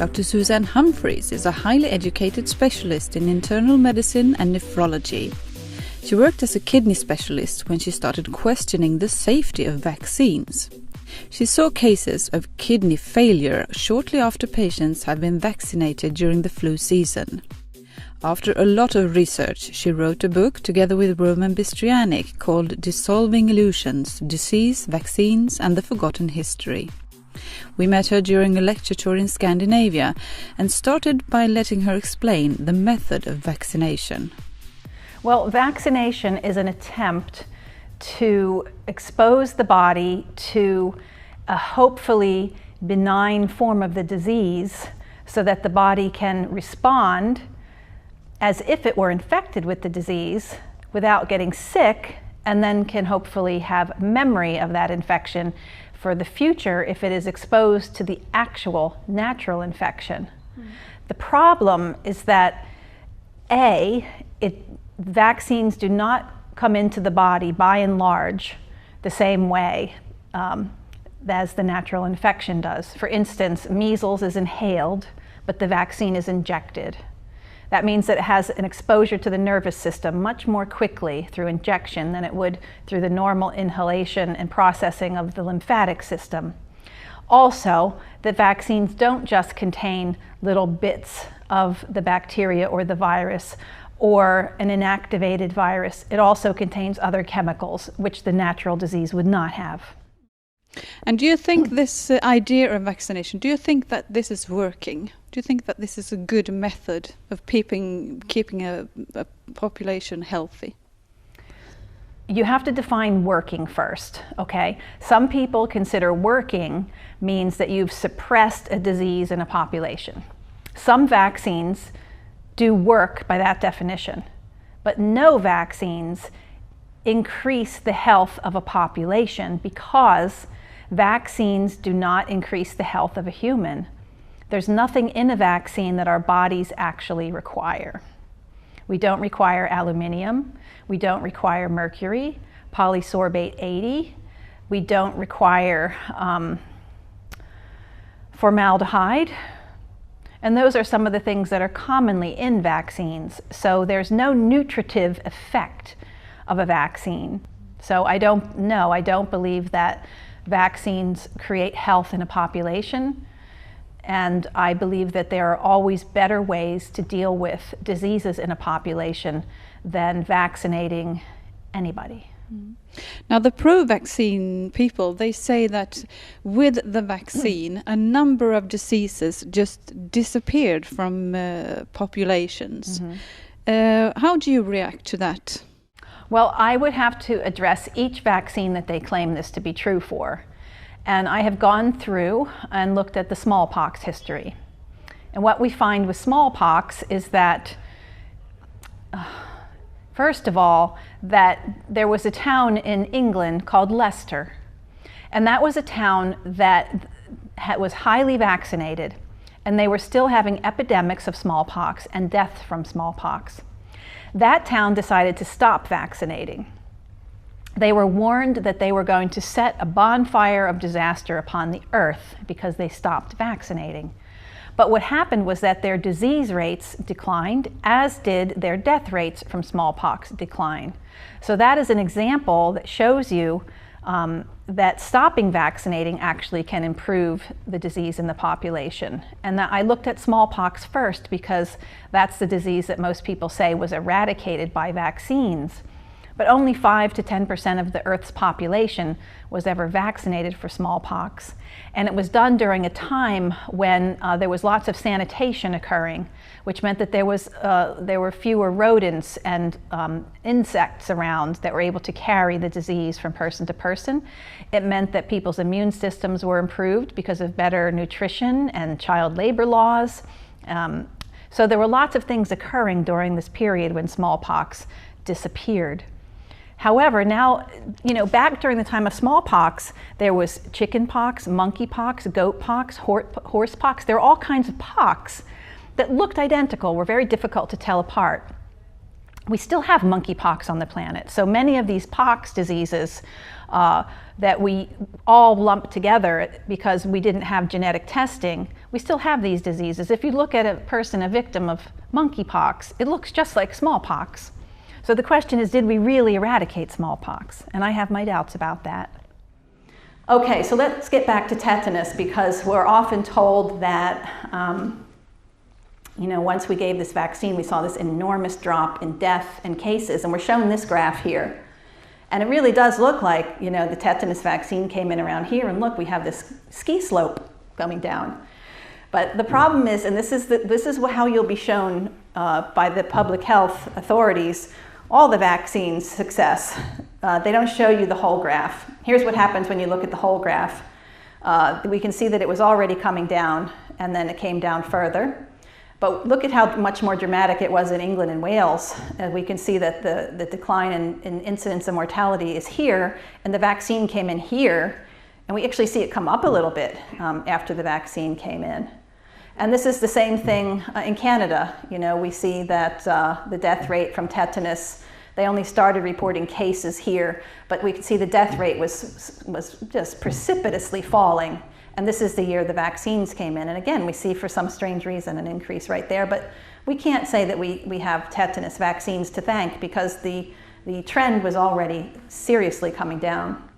Dr. Suzanne Humphries is a highly educated specialist in internal medicine and nephrology. She worked as a kidney specialist when she started questioning the safety of vaccines. She saw cases of kidney failure shortly after patients have been vaccinated during the flu season. After a lot of research, she wrote a book together with Roman Bystrianic called Dissolving Illusions, Disease, Vaccines and the Forgotten History. We met her during a lecture tour in Scandinavia and started by letting her explain the method of vaccination. Well, vaccination is an attempt to expose the body to a hopefully benign form of the disease so that the body can respond as if it were infected with the disease without getting sick, and then can hopefully have memory of that infection for the future if it is exposed to the actual natural infection. The problem is that vaccines do not come into the body by and large the same way as the natural infection does. For instance, measles is inhaled, but the vaccine is injected. That means that it has an exposure to the nervous system much more quickly through injection than it would through the normal inhalation and processing of the lymphatic system. Also, the vaccines don't just contain little bits of the bacteria or the virus or an inactivated virus. It also contains other chemicals, which the natural disease would not have. And do you think this idea of vaccination, do you think that this is working? Do you think that this is a good method of keeping a population healthy? You have to define working first, okay? Some people consider working means that you've suppressed a disease in a population. Some vaccines do work by that definition, but no vaccines increase the health of a population because vaccines do not increase the health of a human. There's nothing in a vaccine that our bodies actually require. We don't require aluminium, we don't require mercury, polysorbate 80, we don't require formaldehyde, and those are some of the things that are commonly in vaccines. So there's no nutritive effect of a vaccine. So I don't believe that vaccines create health in a population, and I believe that there are always better ways to deal with diseases in a population than vaccinating anybody. Now, the pro-vaccine people, they say that with the vaccine, a number of diseases just disappeared from populations. How do you react to that? Well, I would have to address each vaccine that they claim this to be true for. And I have gone through and looked at the smallpox history. And what we find with smallpox is that, first of all, that there was a town in England called Leicester. And that was a town that was highly vaccinated. And they were still having epidemics of smallpox and death from smallpox. That town decided to stop vaccinating. They were warned that they were going to set a bonfire of disaster upon the earth because they stopped vaccinating. But what happened was that their disease rates declined, as did their death rates from smallpox decline. So that is an example that shows you that stopping vaccinating actually can improve the disease in the population. And that I looked at smallpox first because that's the disease that most people say was eradicated by vaccines. But only 5 to 10% of the Earth's population was ever vaccinated for smallpox. And it was done during a time when there was lots of sanitation occurring, which meant that there were fewer rodents and insects around that were able to carry the disease from person to person. It meant that people's immune systems were improved because of better nutrition and child labor laws. So there were lots of things occurring during this period when smallpox disappeared. However, now, back during the time of smallpox, there was chickenpox, monkeypox, goatpox, horsepox. There were all kinds of pox that looked identical, were very difficult to tell apart. We still have monkeypox on the planet. So many of these pox diseases that we all lumped together because we didn't have genetic testing We still have these diseases. If you look at a person, a victim of monkeypox, it looks just like smallpox. So the question is, did we really eradicate smallpox? And I have my doubts about that. Okay, so let's get back to tetanus, because we're often told that once we gave this vaccine, we saw this enormous drop in death and cases, and we're shown this graph here. And it really does look like, the tetanus vaccine came in around here, and look, we have this ski slope coming down. But the problem is, and this is how you'll be shown by the public health authorities, all the vaccines' success. They don't show you the whole graph. Here's what happens when you look at the whole graph. We can see that it was already coming down, and then it came down further. But look at how much more dramatic it was in England and Wales. We can see that the decline in incidence and mortality is here, and the vaccine came in here, and we actually see it come up a little bit after the vaccine came in. And this is the same thing in Canada. We see that the death rate from tetanus, they only started reporting cases here, but we can see the death rate was just precipitously falling. And this is the year the vaccines came in. And again, we see for some strange reason an increase right there, but we can't say that we have tetanus vaccines to thank, because the trend was already seriously coming down.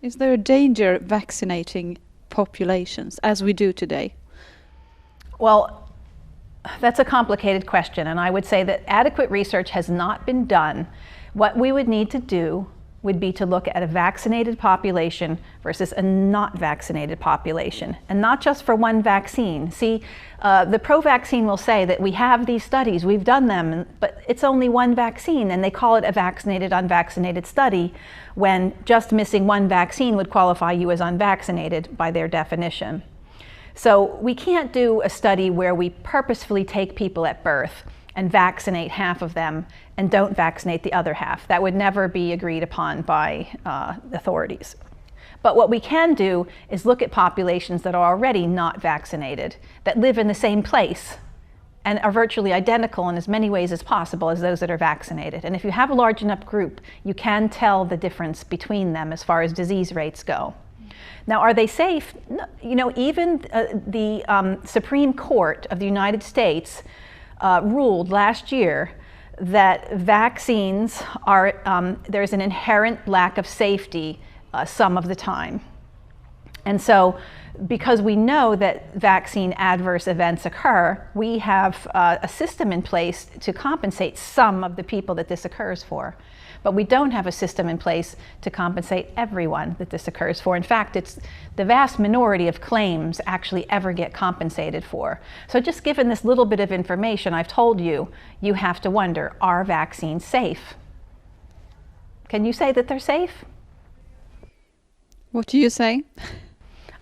Is there a danger vaccinating populations as we do today? Well, that's a complicated question, and I would say that adequate research has not been done. What we would need to do would be to look at a vaccinated population versus a not vaccinated population, and not just for one vaccine. See, the pro-vaccine will say that we have these studies, we've done them, but it's only one vaccine, and they call it a vaccinated, unvaccinated study, when just missing one vaccine would qualify you as unvaccinated by their definition. So we can't do a study where we purposefully take people at birth and vaccinate half of them and don't vaccinate the other half. That would never be agreed upon by authorities. But what we can do is look at populations that are already not vaccinated, that live in the same place and are virtually identical in as many ways as possible as those that are vaccinated. And if you have a large enough group, you can tell the difference between them as far as disease rates go. Now, are they safe? Even the Supreme Court of the United States ruled last year that vaccines are, there's an inherent lack of safety some of the time. And so, because we know that vaccine adverse events occur, we have a system in place to compensate some of the people that this occurs for. But we don't have a system in place to compensate everyone that this occurs for. In fact, it's the vast minority of claims actually ever get compensated for. So just given this little bit of information I've told you, you have to wonder, are vaccines safe? Can you say that they're safe? What do you say?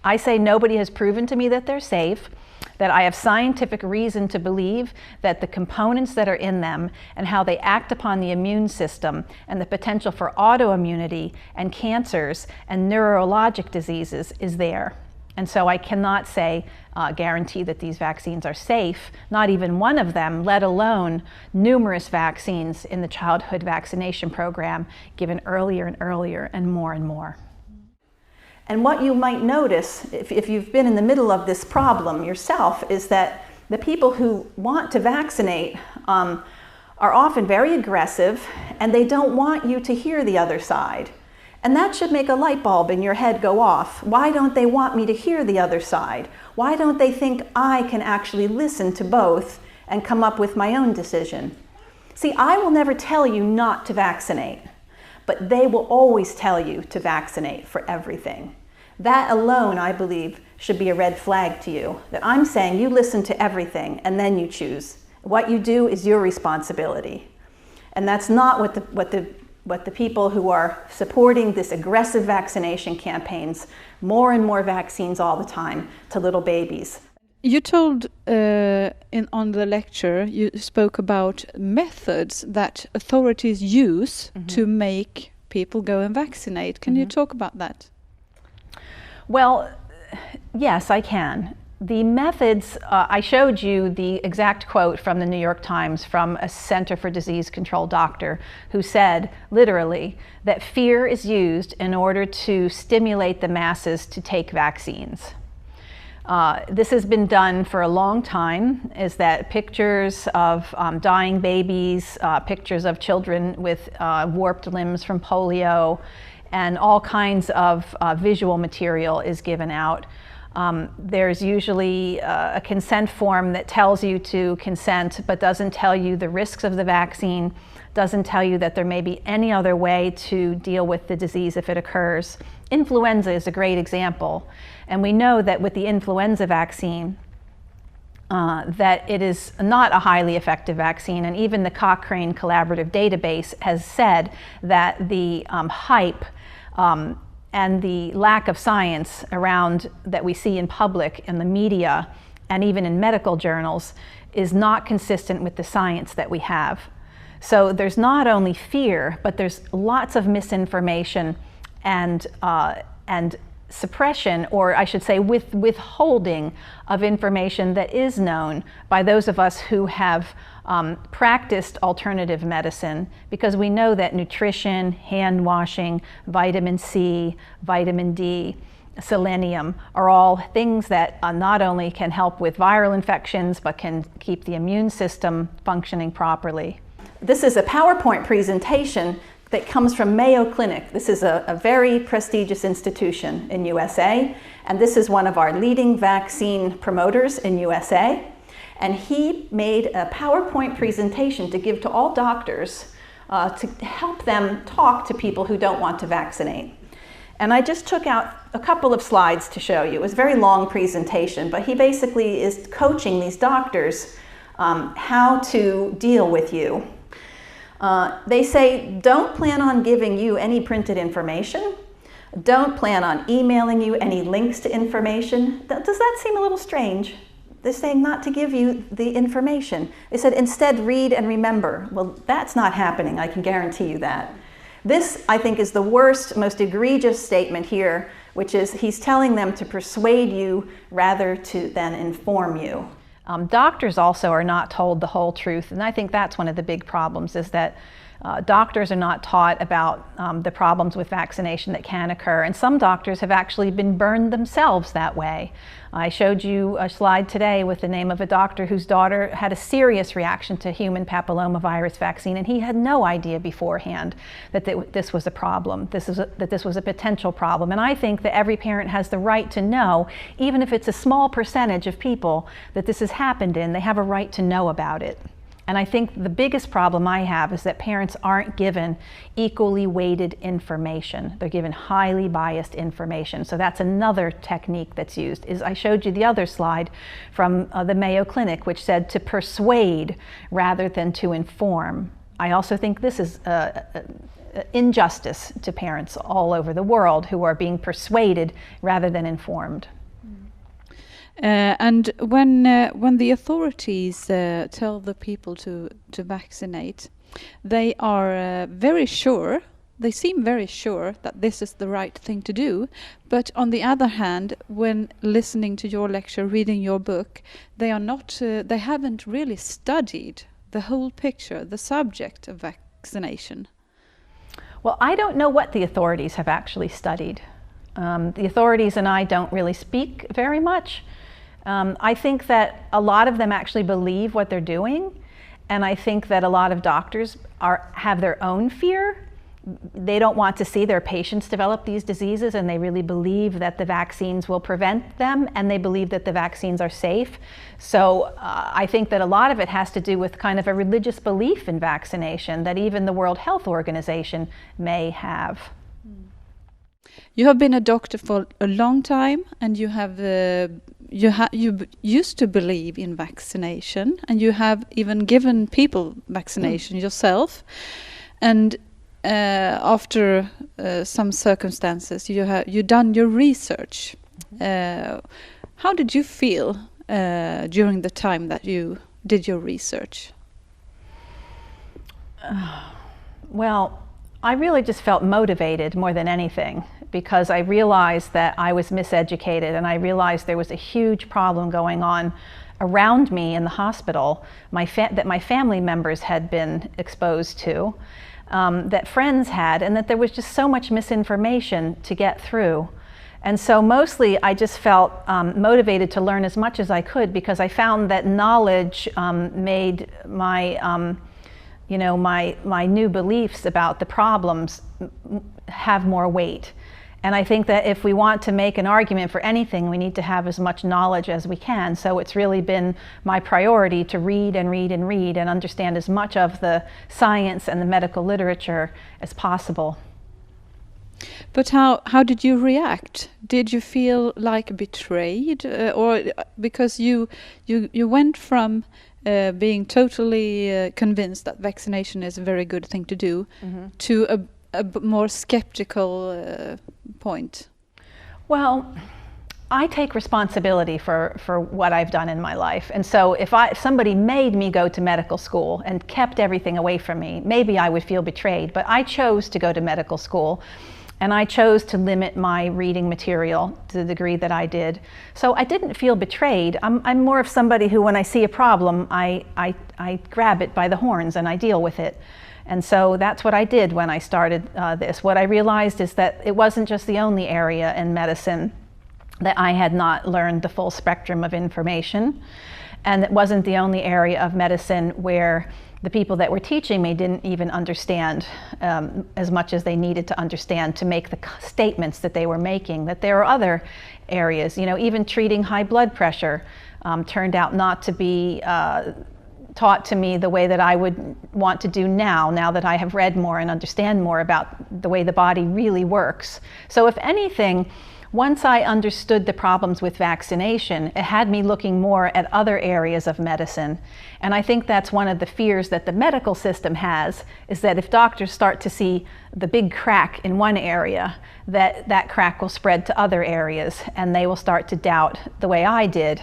I say nobody has proven to me that they're safe, that I have scientific reason to believe that the components that are in them and how they act upon the immune system and the potential for autoimmunity and cancers and neurologic diseases is there. And so I cannot say, guarantee that these vaccines are safe, not even one of them, let alone numerous vaccines in the childhood vaccination program given earlier and earlier and more. And what you might notice, if you've been in the middle of this problem yourself, is that the people who want to vaccinate are often very aggressive, and they don't want you to hear the other side. And that should make a light bulb in your head go off. Why don't they want me to hear the other side? Why don't they think I can actually listen to both and come up with my own decision? See, I will never tell you not to vaccinate, but they will always tell you to vaccinate for everything. That alone, I believe, should be a red flag to you, that I'm saying you listen to everything and then you choose. What you do is your responsibility. And that's not what the people who are supporting this aggressive vaccination campaigns, more and more vaccines all the time to little babies. You told on the lecture, you spoke about methods that authorities use to make people go and vaccinate. Can you talk about that? Well, yes, I can. The methods, I showed you the exact quote from the New York Times from a Center for Disease Control doctor who said, literally, that fear is used in order to stimulate the masses to take vaccines. This has been done for a long time, is that pictures of dying babies, pictures of children with warped limbs from polio, and all kinds of visual material is given out. There's usually a consent form that tells you to consent but doesn't tell you the risks of the vaccine, doesn't tell you that there may be any other way to deal with the disease if it occurs. Influenza is a great example, and we know that with the influenza vaccine that it is not a highly effective vaccine, and even the Cochrane Collaborative Database has said that the hype and the lack of science around that we see in public, in the media, and even in medical journals is not consistent with the science that we have. So there's not only fear, but there's lots of misinformation and suppression, or I should say withholding of information that is known by those of us who have practiced alternative medicine, because we know that nutrition, hand washing, vitamin C, vitamin D, selenium are all things that not only can help with viral infections, but can keep the immune system functioning properly. This is a PowerPoint presentation that comes from Mayo Clinic. This is a very prestigious institution in USA, and this is one of our leading vaccine promoters in USA. And he made a PowerPoint presentation to give to all doctors to help them talk to people who don't want to vaccinate. And I just took out a couple of slides to show you. It was a very long presentation, but he basically is coaching these doctors how to deal with you. They say, don't plan on giving you any printed information. Don't plan on emailing you any links to information. Does that seem a little strange? They're saying not to give you the information. They said, instead, read and remember. Well, that's not happening, I can guarantee you that. This, I think, is the worst, most egregious statement here, which is he's telling them to persuade you rather than inform you. Doctors also are not told the whole truth, and I think that's one of the big problems, is that doctors are not taught about the problems with vaccination that can occur, and some doctors have actually been burned themselves that way. I showed you a slide today with the name of a doctor whose daughter had a serious reaction to human papillomavirus vaccine, and he had no idea beforehand that this was a problem, that this was a potential problem. And I think that every parent has the right to know, even if it's a small percentage of people that this has happened in, they have a right to know about it. And I think the biggest problem I have is that parents aren't given equally weighted information. They're given highly biased information. So that's another technique that's used. I showed you the other slide from the Mayo Clinic, which said to persuade rather than to inform. I also think this is injustice to parents all over the world who are being persuaded rather than informed. And when the authorities tell the people to vaccinate, they are very sure, they seem very sure that this is the right thing to do. But on the other hand, when listening to your lecture, reading your book, they are not, they haven't really studied the whole picture, the subject of vaccination. Well, I don't know what the authorities have actually studied. The authorities and I don't really speak very much. I think that a lot of them actually believe what they're doing, and I think that a lot of doctors have their own fear. They don't want to see their patients develop these diseases, and they really believe that the vaccines will prevent them, and they believe that the vaccines are safe. So I think that a lot of it has to do with kind of a religious belief in vaccination that even the World Health Organization may have. You have been a doctor for a long time, and you have you used to believe in vaccination, and you have even given people vaccination yourself. And after some circumstances, you done your research. How did you feel during the time that you did your research? Well, I really just felt motivated more than anything, because I realized that I was miseducated, and I realized there was a huge problem going on around me in the hospital that my family members had been exposed to, that friends had, and that there was just so much misinformation to get through And so mostly I just felt motivated to learn as much as I could, because I found that knowledge made my, my new beliefs about the problems have more weight. And I think that if we want to make an argument for anything, we need to have as much knowledge as we can. So it's really been my priority to read and read and read and understand as much of the science and the medical literature as possible. But how did you react? Did you feel like betrayed, or because you went from being totally convinced that vaccination is a very good thing to do, to a more skeptical point? Well, I take responsibility for what I've done in my life. And so if somebody made me go to medical school and kept everything away from me, maybe I would feel betrayed. But I chose to go to medical school, and I chose to limit my reading material to the degree that I did. So I didn't feel betrayed. I'm more of somebody who, when I see a problem, I grab it by the horns and I deal with it. And so that's what I did when I started this. What I realized is that it wasn't just the only area in medicine that I had not learned the full spectrum of information. And it wasn't the only area of medicine where the people that were teaching me didn't even understand as much as they needed to understand to make the statements that they were making, that there are other areas. Even treating high blood pressure turned out not to be taught to me the way that I would want to do now that I have read more and understand more about the way the body really works. So if anything, once I understood the problems with vaccination, it had me looking more at other areas of medicine. And I think that's one of the fears that the medical system has, is that if doctors start to see the big crack in one area, that crack will spread to other areas, and they will start to doubt, the way I did,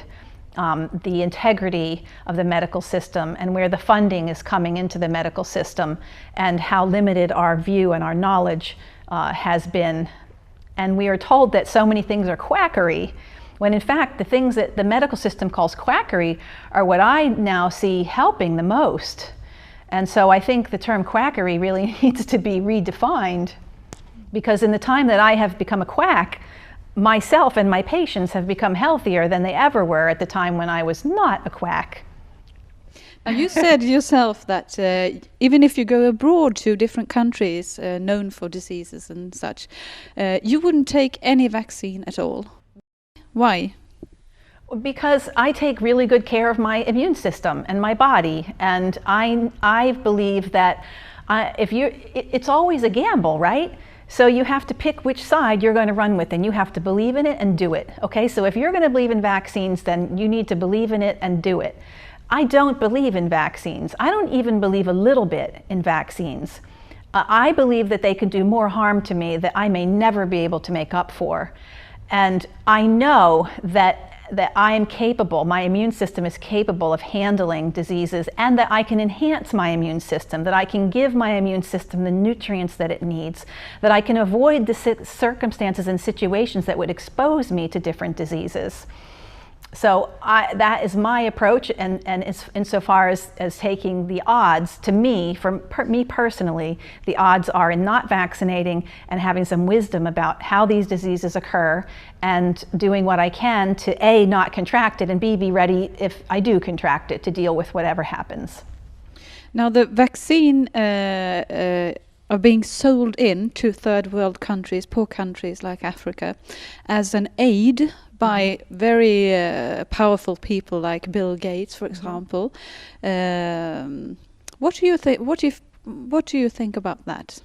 the integrity of the medical system and where the funding is coming into the medical system, and how limited our view and our knowledge has been. And we are told that so many things are quackery, when in fact the things that the medical system calls quackery are what I now see helping the most. And so I think the term quackery really needs to be redefined, because in the time that I have become a quack, myself and my patients have become healthier than they ever were at the time when I was not a quack. Now, you said yourself that even if you go abroad to different countries known for diseases and such, you wouldn't take any vaccine at all. Why? Because I take really good care of my immune system and my body, and I believe that it's always a gamble, right? So you have to pick which side you're going to run with, and you have to believe in it and do it. Okay, so if you're going to believe in vaccines, then you need to believe in it and do it. I don't believe in vaccines. I don't even believe a little bit in vaccines. I believe that they can do more harm to me that I may never be able to make up for. And I know that I am capable, my immune system is capable of handling diseases, and that I can enhance my immune system, that I can give my immune system the nutrients that it needs, that I can avoid the circumstances and situations that would expose me to different diseases. So that is my approach, and insofar as taking the odds, to me, me personally, the odds are in not vaccinating and having some wisdom about how these diseases occur, and doing what I can to A, not contract it, and B, be ready if I do contract it to deal with whatever happens. Now, the vaccine are being sold in to third world countries, poor countries like Africa, as an aid by very powerful people like Bill Gates, for example. What do you think? What do you think about that?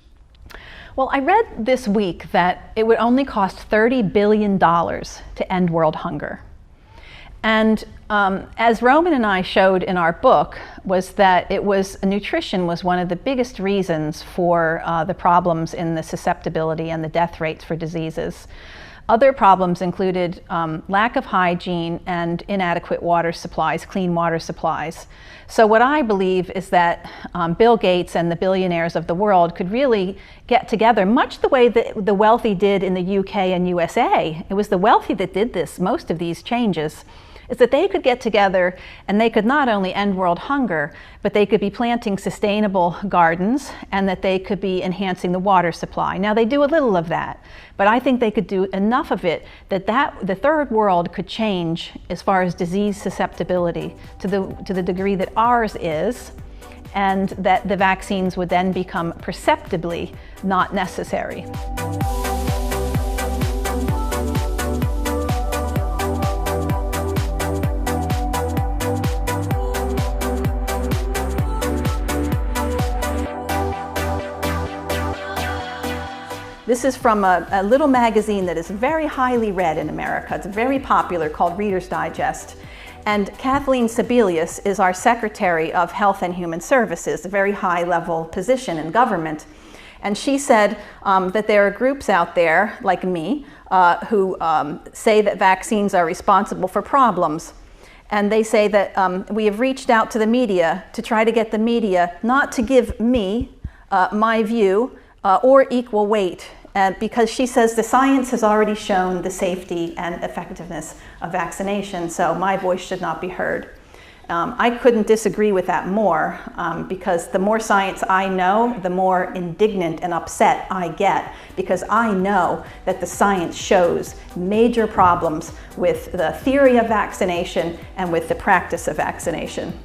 Well, I read this week that it would only cost $30 billion to end world hunger. And as Roman and I showed in our book, was that nutrition was one of the biggest reasons for the problems in the susceptibility and the death rates for diseases. Other problems included lack of hygiene and inadequate water supplies, clean water supplies. So what I believe is that Bill Gates and the billionaires of the world could really get together, much the way that the wealthy did in the UK and USA. It was the wealthy that did most of these changes. is that they could get together and they could not only end world hunger, but they could be planting sustainable gardens, and that they could be enhancing the water supply. Now, they do a little of that, but I think they could do enough of it that the third world could change as far as disease susceptibility to the degree that ours is, and that the vaccines would then become perceptibly not necessary. This is from a little magazine that is very highly read in America. It's very popular, called Reader's Digest. And Kathleen Sebelius is our Secretary of Health and Human Services, a very high-level position in government. And she said that there are groups out there, like me, who say that vaccines are responsible for problems. And they say that we have reached out to the media to try to get the media not to give me my view or equal weight. Because she says the science has already shown the safety and effectiveness of vaccination, so my voice should not be heard. I couldn't disagree with that more, because the more science I know, the more indignant and upset I get, because I know that the science shows major problems with the theory of vaccination and with the practice of vaccination.